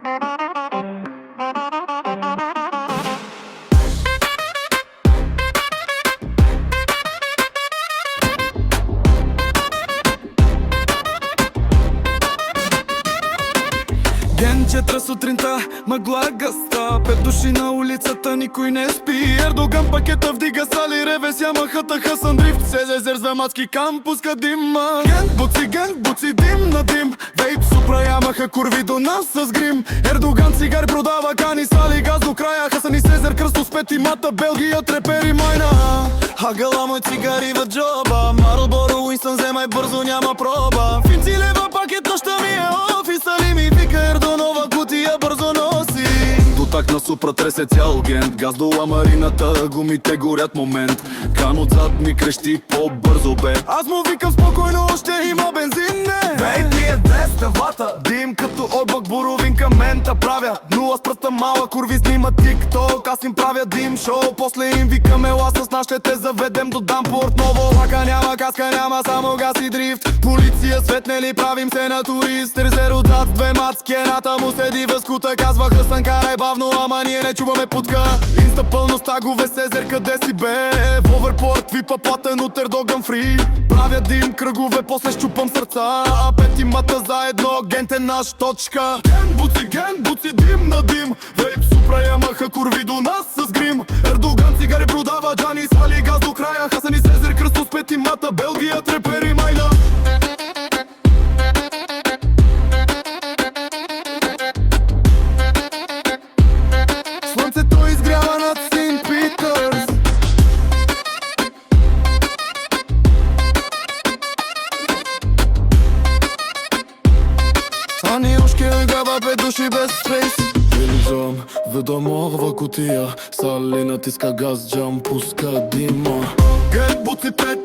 Ген 4 сутринта, мъгла гъста, 5 души на улицата, никой не спи. Ердоган пакета вдига сали, ревес Ямахата, Хасан дрифт, СЗЗР с мацки кам, пуска дима. Генг, буци, дим на дим, вейп, супра, Ямаха, курви до нас с грим. Ердоган цигари продава, кани, сали, газ до края. Хасан и Сезер, кръсто с петимата, Белгия, трепери, майна. Хагала мой цигари в джоба, Марлборо, Уинстън, вземай бързо, няма проба. Финци лева пакет, нощта ми е офис, али ми вика Ердонова, кутия бързо носи. Дотак на супра тресе цял гент, газ до ламарината, гумите горят момент. Кан отзад ми крещи по-бързо бе, аз му викам спокойно, още има бензин, не. Вейп ми е 200 вата, дим като отбък, буровин към мента правя. Нула с пръста мала, курви снима тикток, аз им правя дим шоу. После им викам ела с нас, ще те заведем до Дампорт Ново. Лака няма, каска няма, само газ и дрифт. Полиция светнели, правим се на турист. Резер отзад, две мацки, едната му седи в скута. Казва Хасан, карай бавно, ама ние не чуваме путка. Инста пълно стагове, Сезер, къде си бе? В оверпорт, випа платен от Ердоган фри. Правя дим, кръгове, после щупам сърца. А петимата заедно, гент е наш точка. Ген, буци, дим на дим. Вейп, супра, Ямаха, курви до нас с грим. Ердоган цигари продава, Джани, сали, газ до края. Хасан и Сезер, кръсто с петимата, Белгия, трепери, майна. Слънцето изгрява над Сейнт Питърс. Ани ушки грaba 5 души без спейс. Вилизам, ведоморва кутия, сали натиска газ, джам, пуска дима. Гет буци 5,